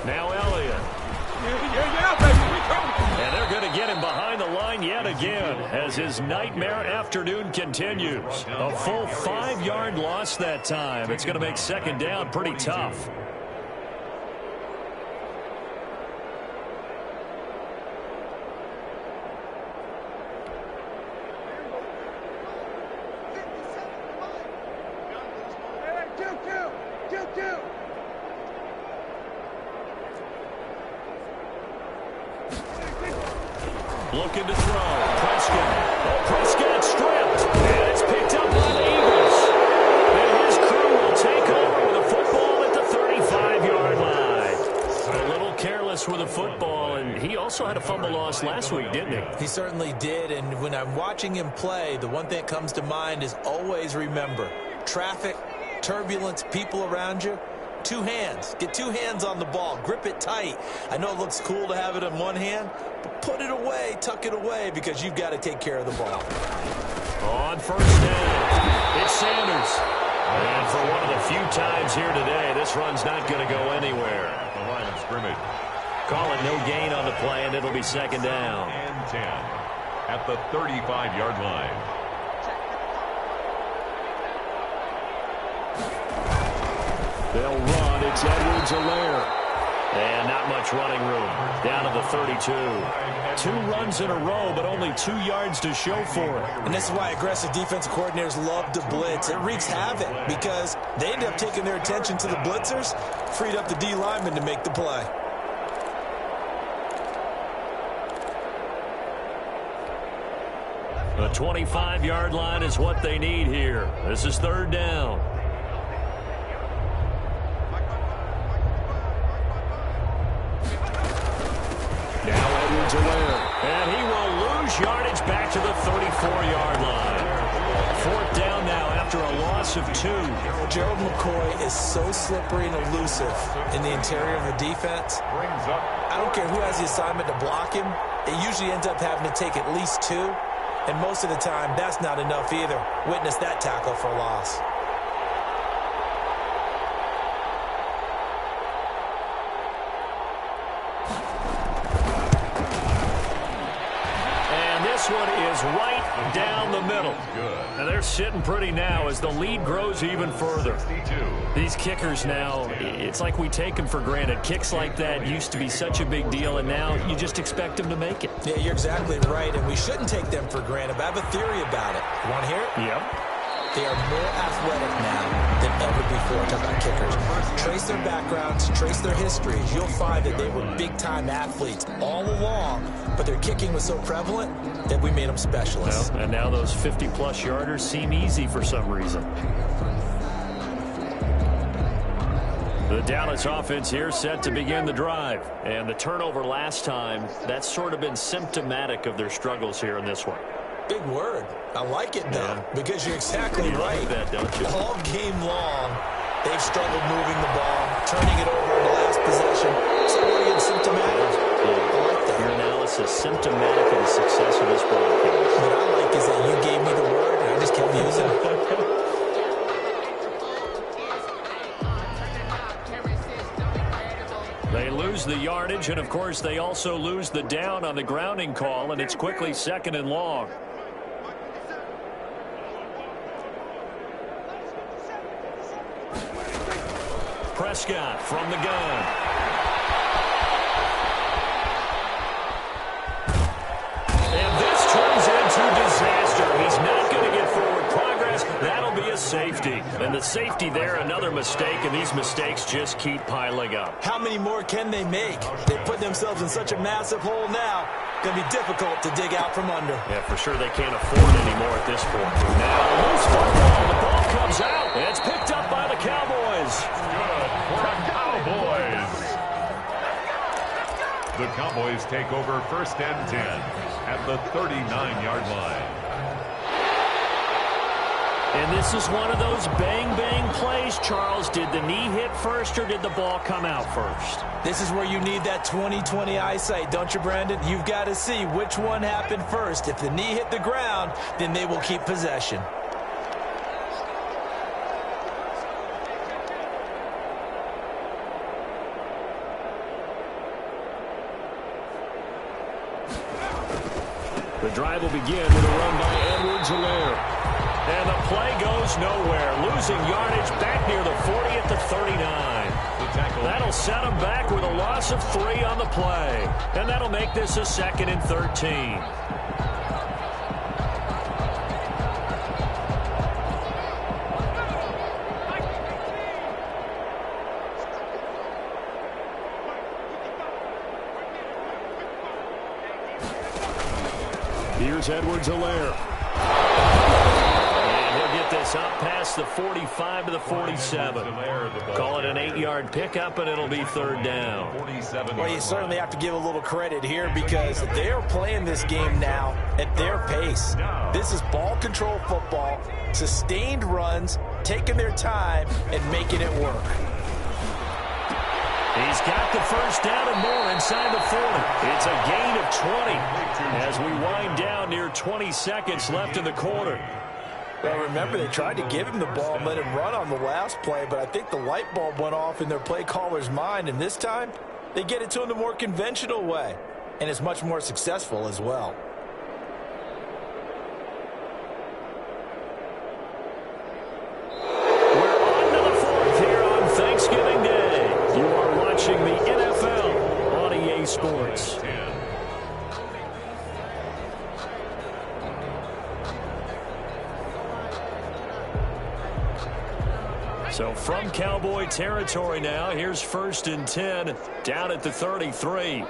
Now Elliott. And they're going to get him behind the line yet again as his nightmare afternoon continues. A full 5-yard loss that time. It's going to make 2nd down pretty tough. Looking to throw. Prescott. Oh, Prescott stripped. And it's picked up by the Eagles. And his crew will take over with a football at the 35-yard line. A little careless with a football, and he also had a fumble loss last week, didn't he? He certainly did, and when I'm watching him play, the one thing that comes to mind is always remember, traffic, turbulence, people around you. 2 hands. Get 2 hands on the ball. Grip it tight. I know it looks cool to have it in one hand, but put it away, tuck it away, because you've got to take care of the ball. On 1st down, it's Sanders. And for one of the few times here today, this run's not going to go anywhere. At the line of scrimmage. Call it no gain on the play, and it'll be 2nd down. And 10 at the 35-yard line. They'll run. It's Edwards-Helaire. And not much running room. Down to the 32. 2 runs in a row, but only 2 yards to show for it. And this is why aggressive defensive coordinators love to blitz. It wreaks havoc because they end up taking their attention to the blitzers, freed up the D lineman to make the play. The 25-yard line is what they need here. This is 3rd down. Now Edwards-Helaire. And he will lose yardage back to the 34-yard line. 4th down now after a loss of 2. Gerald McCoy is so slippery and elusive in the interior of the defense. I don't care who has the assignment to block him. It usually ends up having to take at least 2. And most of the time, that's not enough either. Witness that tackle for a loss. This one is right down the middle. And they're sitting pretty now as the lead grows even further. These kickers now, it's like we take them for granted. Kicks like that used to be such a big deal, and now you just expect them to make it. Yeah, you're exactly right, and we shouldn't take them for granted. But I have a theory about it. You want to hear it? Yep. They are more athletic now than ever before. Talk about kickers. Trace their backgrounds, trace their histories. You'll find that they were big-time athletes all along, but their kicking was so prevalent that we made them specialists. Well, and now those 50-plus yarders seem easy for some reason. The Dallas offense here set to begin the drive. And the turnover last time, that's sort of been symptomatic of their struggles here in this one. Big word. I like it, though, because you're exactly right. Like that, don't you? All game long, they've struggled moving the ball, turning it over in the last possession. So what are you, symptomatic? I like that. Your analysis, symptomatic of the success of this broadcast. What I like is that you gave me the word, and I just kept using it. They lose the yardage, and, of course, they also lose the down on the grounding call, and it's quickly 2nd and long. Prescott from the gun. And this turns into disaster. He's not going to get forward progress. That'll be a safety. And the safety there, another mistake, and these mistakes just keep piling up. How many more can they make? They put themselves in such a massive hole now. Going to be difficult to dig out from under. Yeah, for sure they can't afford any more at this point. Now, loose football. The ball comes out, and it's picked up by the Cowboys. Good for the Cowboys. The Cowboys take over 1st and 10 at the 39-yard line. And this is one of those bang-bang plays, Charles. Did the knee hit first or did the ball come out first? This is where you need that 20/20 eyesight, don't you, Brandon? You've got to see which one happened first. If the knee hit the ground, then they will keep possession. The drive will begin with a run by Edwards-Helaire. And the play goes nowhere. Losing yardage back near the 40 at the 39. That'll set them back with a loss of 3 on the play. And that'll make this a 2nd and 13. Here's Edwards-Helaire. And he'll get this up past the 45 to the 47. Call it an 8-yard pickup, and it'll be 3rd down. Well, you certainly have to give a little credit here because they're playing this game now at their pace. This is ball control football, sustained runs, taking their time, and making it work. He's got the first down and more inside the 40. It's a gain of 20 as we wind down near 20 seconds left in the quarter. Well, remember, they tried to give him the ball and let him run on the last play, but I think the light bulb went off in their play caller's mind, and this time they get it to him the more conventional way, and it's much more successful as well. We're on to the 4th here on Thanksgiving Day. You are watching the NFL on EA Sports. So from Cowboy territory now, here's 1st and 10 down at the 33.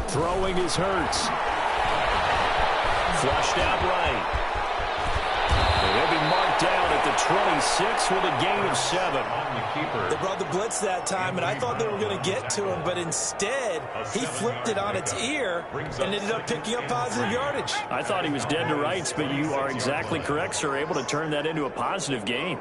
Throwing is Hurts. Flushed out right. They'll be marked down at the 26 with a gain of 7. They brought the blitz that time, and I thought they were going to get to him, but instead he flipped it on its ear and ended up picking up positive yardage. I thought he was dead to rights, but you are exactly correct, sir. Able to turn that into a positive gain.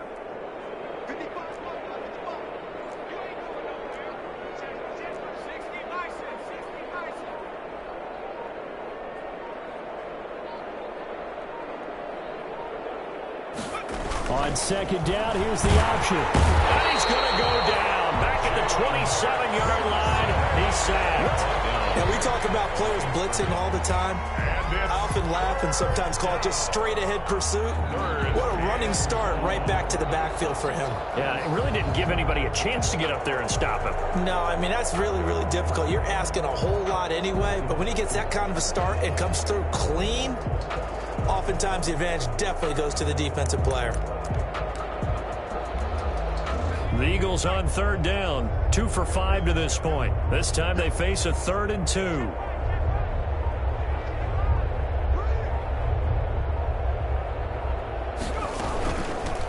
On 2nd down, here's the option. And he's going to go down. Back at the 27-yard line, he's sacked. Now, we talk about players blitzing all the time. I often laugh and sometimes call it just straight-ahead pursuit. What a running start right back to the backfield for him. Yeah, it really didn't give anybody a chance to get up there and stop him. No, I mean, that's really, really difficult. You're asking a whole lot anyway, but when he gets that kind of a start and comes through clean, oftentimes the advantage definitely goes to the defensive player. The Eagles on 3rd down, 2 for 5 to this point. This time they face a 3rd and 2.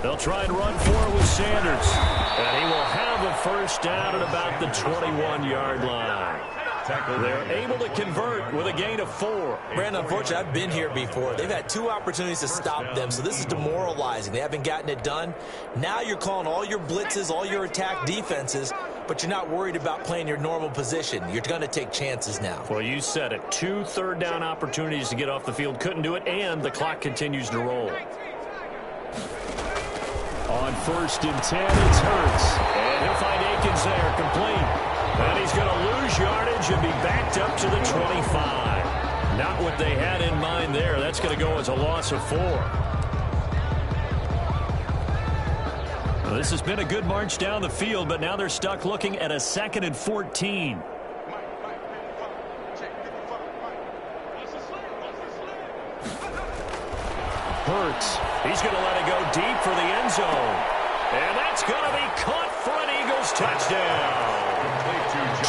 They'll try and run for it with Sanders. And he will have a first down at about the 21-yard line. They're able to convert with a gain of 4. Brandon, unfortunately, I've been here before. They've had 2 opportunities to stop them, so this is demoralizing. They haven't gotten it done. Now you're calling all your blitzes, all your attack defenses, but you're not worried about playing your normal position. You're going to take chances now. Well, you said it. 2 third-down opportunities to get off the field. Couldn't do it, and the clock continues to roll. On 1st and 10, it's Hurts. And he'll find Akins there, complete. And he's going to lose yardage and be backed up to the 25. Not what they had in mind there. That's going to go as a loss of 4. Well, this has been a good march down the field, but now they're stuck looking at a 2nd and 14. Hurts. He's going to let it go deep for the end zone. And that's going to be caught for an Eagles touchdown.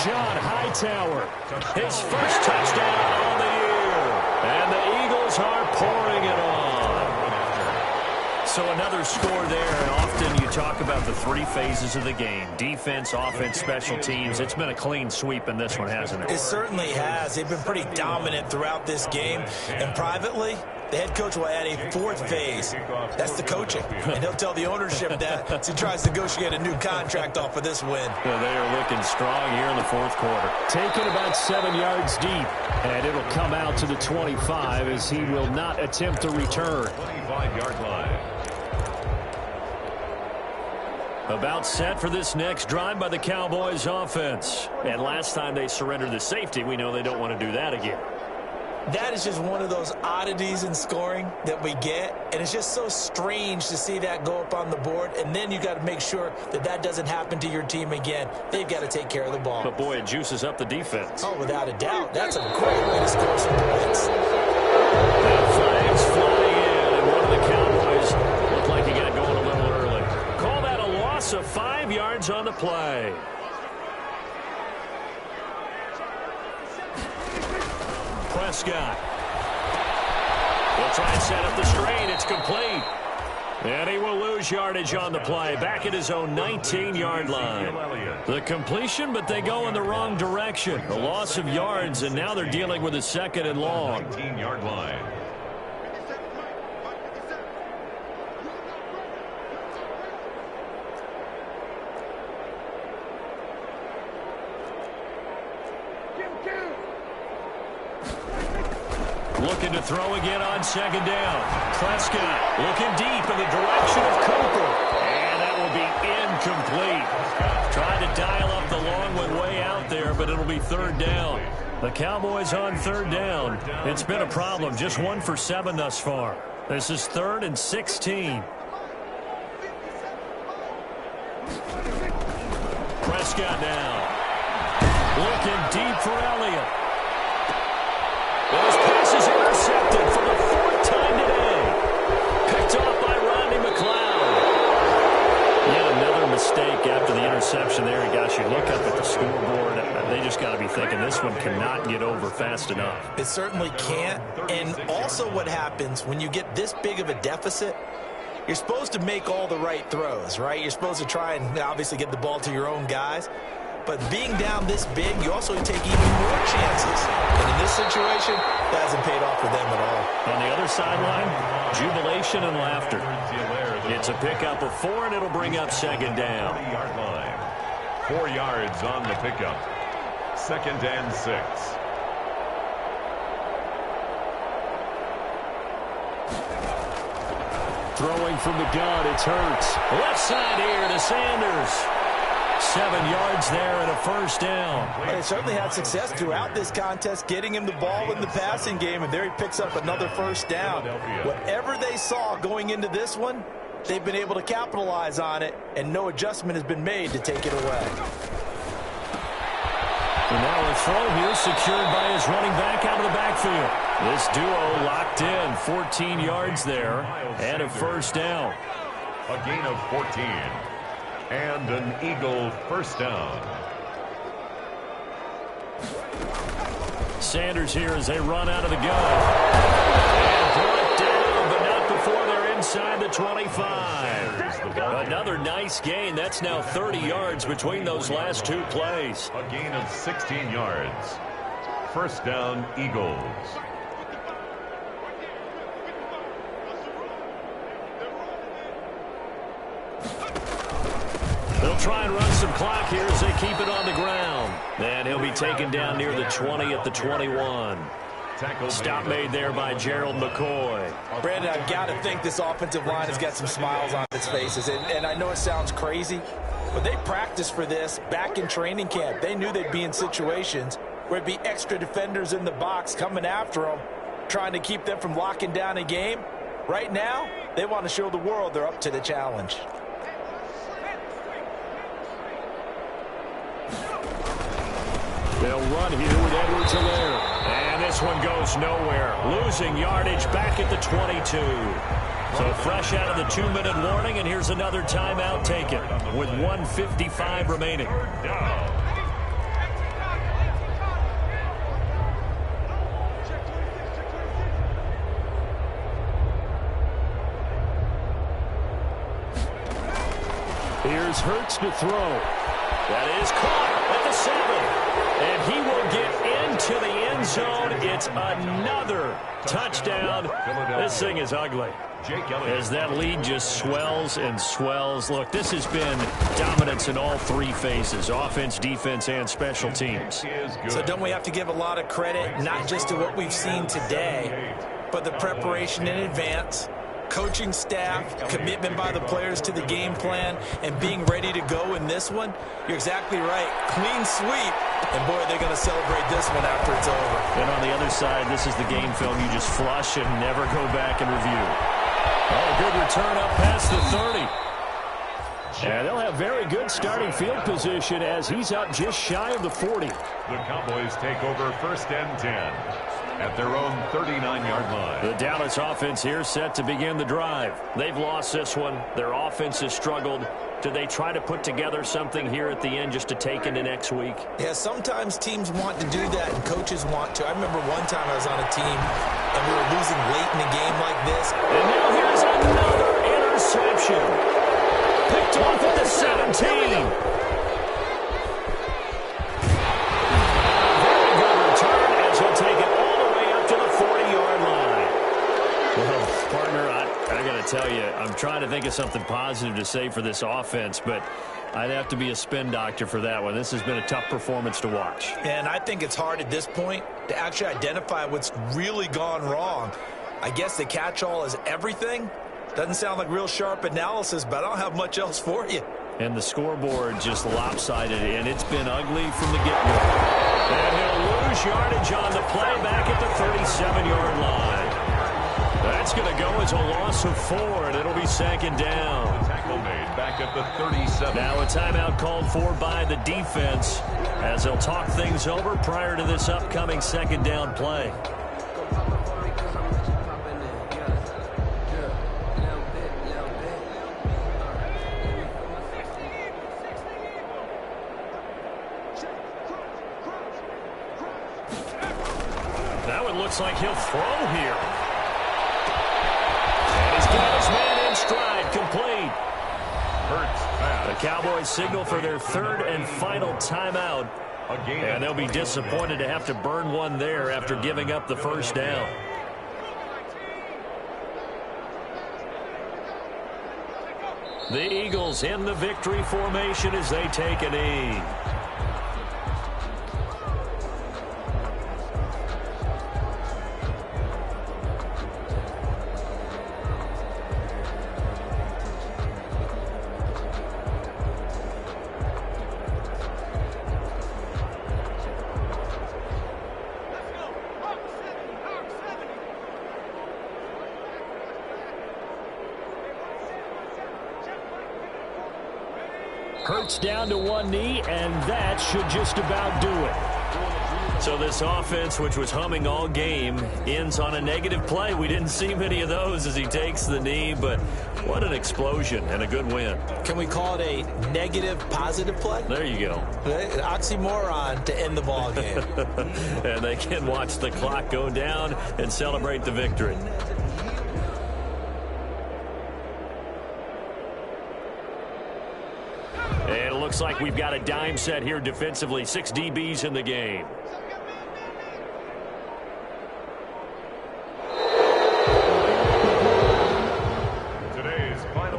John Hightower, his first touchdown on the year. And the Eagles are pouring it on. So another score there, and often you talk about the three phases of the game: defense, offense, special teams. It's been a clean sweep in this one, hasn't it? It certainly has. They've been pretty dominant throughout this game. And privately, the head coach will add a fourth phase. That's the coaching. And he'll tell the ownership that as he tries to negotiate a new contract off of this win. Well, they are looking strong here in the fourth quarter. Taken about 7 yards deep, and it'll come out to the 25 as he will not attempt to return. 25-yard line. About set for this next drive by the Cowboys offense. And last time they surrendered the safety, we know they don't want to do that again. That is just one of those oddities in scoring that we get, and it's just so strange to see that go up on the board, and then you got to make sure that that doesn't happen to your team again. They've got to take care of the ball. But, boy, it juices up the defense. Oh, without a doubt. That's a great way to score some points. That flag's flying in, and one of the Cowboys looked like he got going a little early. Call that a loss of 5 yards on the play. Prescott. They'll try and set up the screen. It's complete. And he will lose yardage on the play. Back at his own 19-yard line. The completion, but they go in the wrong direction. A loss of yards, and now they're dealing with a second and long. 19-yard line. Looking to throw again on second down. Prescott looking deep in the direction of Cooper. And that will be incomplete. Trying to dial up the long one way out there, but it'll be third down. The Cowboys on third down. It's been a problem. Just 1 for 7 thus far. This is 3rd and 16. Prescott now. Looking deep for Elliott. Those passes intercepted for the 4th time today. Picked off by Rodney McLeod. Yet another mistake after the interception there. And gosh, you look up at the scoreboard, they just got to be thinking this one cannot get over fast enough. It certainly can't. And also what happens when you get this big of a deficit, you're supposed to make all the right throws, right? You're supposed to try and obviously get the ball to your own guys. But being down this big, you also take even more chances. And in this situation, that hasn't paid off for them at all. On the other sideline, jubilation and laughter. It's a pickup of 4, and it'll bring up second down. 40-yard line. 4 yards on the pickup. 2nd and 6. Throwing from the gun, it's Hurts. Left side here to Sanders. 7 yards there and a first down. Well, they certainly had success throughout this contest getting him the ball in the passing game, and there he picks up another first down. Whatever they saw going into this one, they've been able to capitalize on it, and no adjustment has been made to take it away. And now a throw here secured by his running back out of the backfield. This duo locked in, 14 yards there and a first down. A gain of 14. And an Eagle first down. Sanders here as they run out of the gun. And brought down, but not before they're inside the 25. Another nice gain. That's now 30 yards between those last 2 plays. A gain of 16 yards. First down, Eagles. They'll try and run some clock here as they keep it on the ground. And he'll be taken down near the 20 at the 21. Stop made there by Gerald McCoy. Brandon, I've got to think this offensive line has got some smiles on its faces. And I know it sounds crazy, but they practiced for this back in training camp. They knew they'd be in situations where it'd be extra defenders in the box coming after them, trying to keep them from locking down a game. Right now, they want to show the world they're up to the challenge. They'll run here with Edwards-Helaire. And this one goes nowhere. Losing yardage back at the 22. So fresh out of the 2-minute warning, and here's another timeout taken with 1:55 remaining. Here's Hurts to throw. That is caught at the 7. And he will get into the end zone. It's another touchdown. This thing is ugly. As that lead just swells and swells. Look, this has been dominance in all three phases, offense, defense, and special teams. So don't we have to give a lot of credit, not just to what we've seen today, but the preparation in advance, coaching staff, commitment by the players to the game plan, and being ready to go in this one? You're exactly right. Clean sweep. And, boy, they're going to celebrate this one after it's over. And on the other side, this is the game film you just flush and never go back and review. Oh, good return up past the 30. And they'll have very good starting field position as he's up just shy of the 40. The Cowboys take over 1st and 10 at their own 39-yard line. The Dallas offense here set to begin the drive. They've lost this one. Their offense has struggled. Do they try to put together something here at the end just to take into next week? Yeah, sometimes teams want to do that and coaches want to. I remember one time I was on a team and we were losing late in a game like this. And now here's another interception. Picked off at the 17. Very good return as he'll take it all the way up to the 40-yard line. Well, partner, I got to tell you, I'm trying to think of something positive to say for this offense, but I'd have to be a spin doctor for that one. This has been a tough performance to watch. And I think it's hard at this point to actually identify what's really gone wrong. I guess the catch-all is everything. Doesn't sound like real sharp analysis, but I don't have much else for you. And the scoreboard just lopsided, and it's been ugly from the get-go. And he'll lose yardage on the play back at the 37-yard line. That's going to go as a loss of 4, and it'll be 2nd down. The tackle made back at the 37. Now a timeout called for by the defense as they'll talk things over prior to this upcoming 2nd down play. That one looks like he'll throw here. And he's got his man in stride, complete. The Cowboys signal for their 3rd and final timeout. And they'll be disappointed to have to burn one there after giving up the 1st down. The Eagles in the victory formation as they take a knee. Hurts down to one knee, and that should just about do it. So this offense, which was humming all game, ends on a negative play. We didn't see many of those as he takes the knee, but what an explosion and a good win. Can we call it a negative positive play? There you go. An oxymoron to end the ball game. And they can watch the clock go down and celebrate the victory. And it looks like we've got a dime set here defensively. 6 DBs in the game.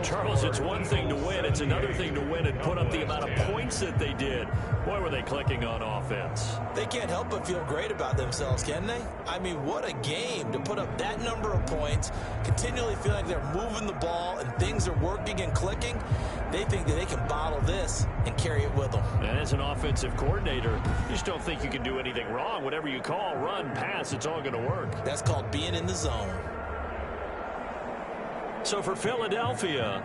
Charles, it's one thing to win. It's another thing to win and put up the amount of points that they did. Boy, were they clicking on offense. They can't help but feel great about themselves, can they? I mean, what a game to put up that number of points, continually feel like they're moving the ball and things are working and clicking. They think that they can bottle this and carry it with them. And as an offensive coordinator, you just don't think you can do anything wrong. Whatever you call, run, pass, it's all going to work. That's called being in the zone. So for Philadelphia,